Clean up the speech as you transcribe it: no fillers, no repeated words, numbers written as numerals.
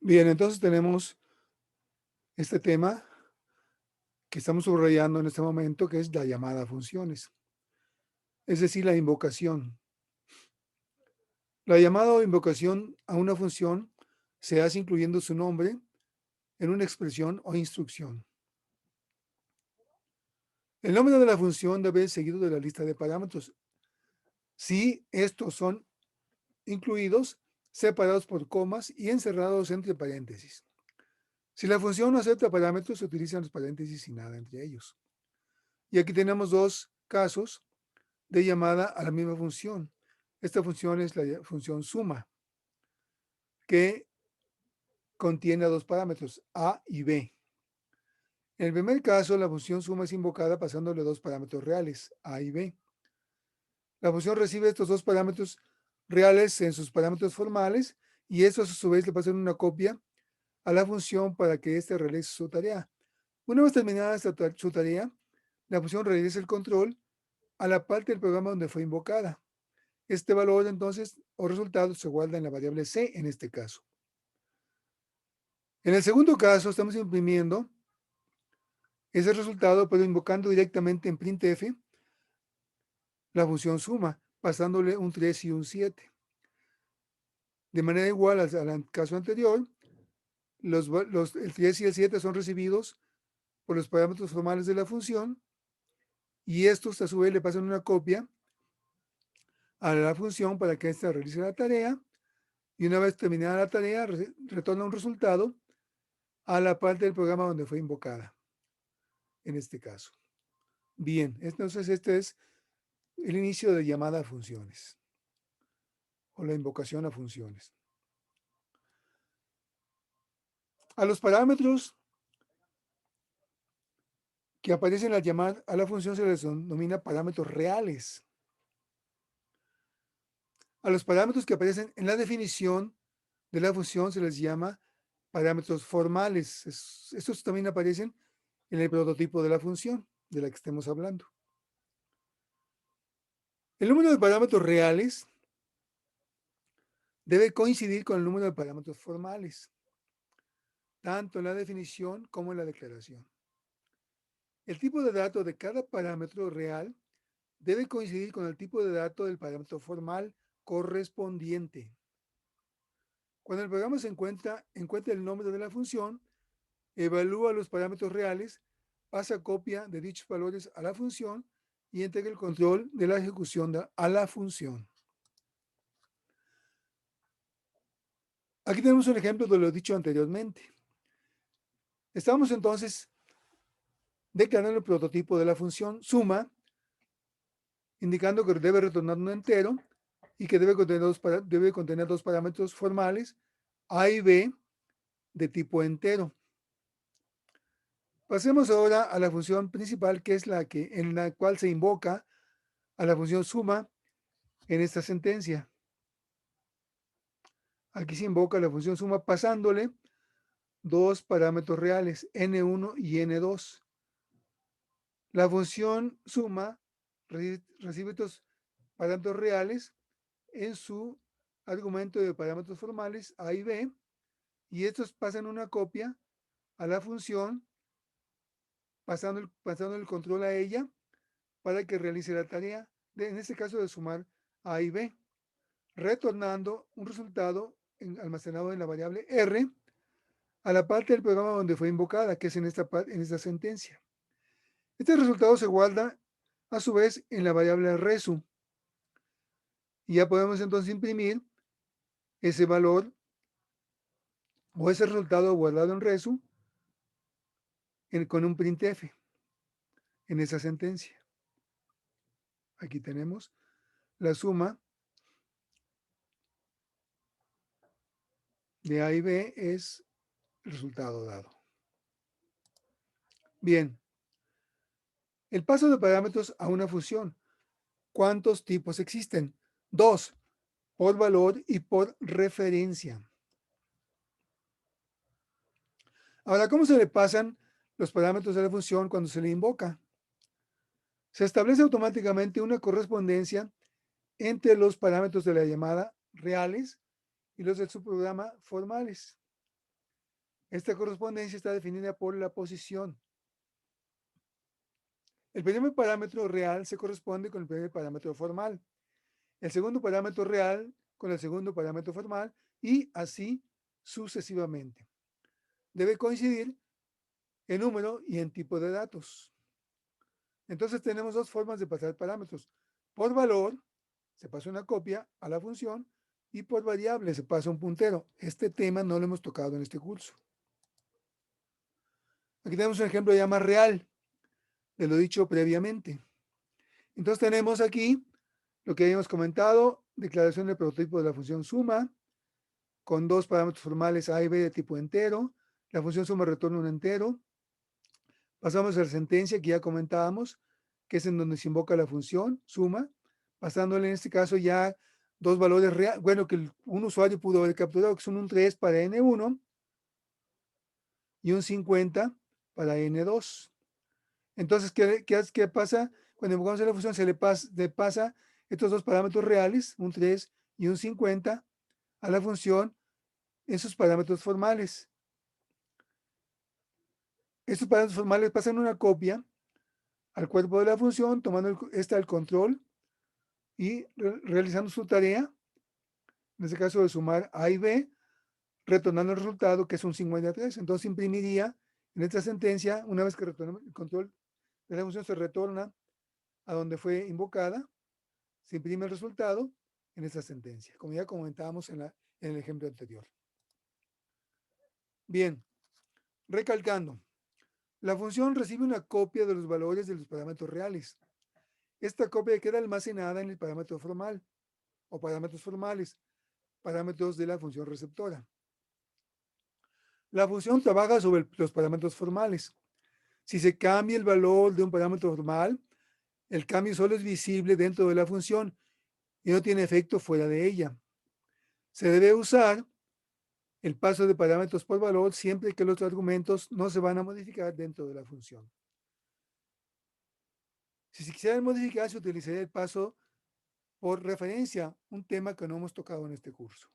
Bien, entonces tenemos este tema que estamos subrayando en este momento, que es la llamada a funciones, es decir, la invocación. La llamada o invocación a una función se hace incluyendo su nombre en una expresión o instrucción. El nombre de la función debe ir seguido de la lista de parámetros. Si estos son incluidos, separados por comas y encerrados entre paréntesis. Si la función no acepta parámetros, se utilizan los paréntesis y nada entre ellos. Y aquí tenemos dos casos de llamada a la misma función. Esta función es la función suma, que contiene dos parámetros, a y b. En el primer caso, la función suma es invocada pasándole dos parámetros reales, a y b. La función recibe estos dos parámetros reales en sus parámetros formales y estos a su vez le pasan una copia a la función para que éste realice su tarea. Una vez terminada su tarea, la función realiza el control a la parte del programa donde fue invocada. Este valor entonces o resultado se guarda en la variable c en este caso. En el segundo caso estamos imprimiendo ese resultado pero invocando directamente en printf la función suma, pasándole un 3 y un 7. De manera igual al caso anterior, el 3 y el 7 son recibidos por los parámetros formales de la función y estos a su vez le pasan una copia a la función para que ésta realice la tarea y una vez terminada la tarea retorna un resultado a la parte del programa donde fue invocada, en este caso. Bien, entonces este es el inicio de llamada a funciones o la invocación a funciones. A los parámetros que aparecen al llamar a la función se les denomina parámetros reales. A los parámetros que aparecen en la definición de la función se les llama parámetros formales. Estos también aparecen en el prototipo de la función de la que estemos hablando. El número de parámetros reales debe coincidir con el número de parámetros formales, tanto en la definición como en la declaración. El tipo de dato de cada parámetro real debe coincidir con el tipo de dato del parámetro formal correspondiente. Cuando el programa encuentra el nombre de la función, evalúa los parámetros reales, pasa copia de dichos valores a la función y entrega el control de la ejecución a la función. Aquí tenemos un ejemplo de lo dicho anteriormente. Estamos entonces declarando el prototipo de la función suma, indicando que debe retornar un entero y que debe contener dos parámetros formales, a y b, de tipo entero. Pasemos ahora a la función principal, que es en la cual se invoca a la función suma en esta sentencia. Aquí se invoca la función suma pasándole dos parámetros reales, n1 y n2. La función suma recibe estos parámetros reales en su argumento de parámetros formales a y b, y estos pasan una copia a la función, pasando el control a ella para que realice la tarea, en este caso de sumar a y b, retornando un resultado almacenado en la variable r a la parte del programa donde fue invocada, que es en esta sentencia. Este resultado se guarda a su vez en la variable resu. Y ya podemos entonces imprimir ese valor o ese resultado guardado en resu con un printf en esa sentencia. Aquí tenemos la suma de A y B es el resultado dado. Bien, el paso de parámetros a una función. ¿Cuántos tipos existen? Dos, por valor y por referencia. Ahora, ¿cómo se le pasan los parámetros de la función cuando se le invoca? Se establece automáticamente una correspondencia entre los parámetros de la llamada reales y los del subprograma formales. Esta correspondencia está definida por la posición. El primer parámetro real se corresponde con el primer parámetro formal. El segundo parámetro real con el segundo parámetro formal y así sucesivamente. Debe coincidir en número y en tipo de datos. Entonces tenemos dos formas de pasar parámetros. Por valor se pasa una copia a la función y por variable se pasa un puntero. Este tema no lo hemos tocado en este curso. Aquí tenemos un ejemplo ya más real de lo dicho previamente. Entonces tenemos aquí lo que habíamos comentado, declaración del prototipo de la función suma, con dos parámetros formales a y b de tipo entero. La función suma retorna un entero. Pasamos a la sentencia que ya comentábamos, que es en donde se invoca la función suma, pasándole en este caso ya dos valores reales, bueno, que un usuario pudo haber capturado, que son un 3 para n1 y un 50 para n2. Entonces, ¿qué pasa? Cuando invocamos a la función, se le pasa estos dos parámetros reales, un 3 y un 50, a la función en sus parámetros formales. Estos parámetros formales pasan una copia al cuerpo de la función, tomando el control y realizando su tarea, en este caso de sumar A y B, retornando el resultado que es un 53. Entonces imprimiría en esta sentencia, una vez que retorna el control de la función, se retorna a donde fue invocada, se imprime el resultado en esta sentencia, como ya comentábamos en el ejemplo anterior. Bien, recalcando, la función recibe una copia de los valores de los parámetros reales. Esta copia queda almacenada en el parámetro formal o parámetros formales, parámetros de la función receptora. La función trabaja sobre los parámetros formales. Si se cambia el valor de un parámetro formal, el cambio solo es visible dentro de la función y no tiene efecto fuera de ella. Se debe usar el paso de parámetros por valor siempre que los argumentos no se van a modificar dentro de la función. Si se quisiera modificar, se utilizaría el paso por referencia, un tema que no hemos tocado en este curso.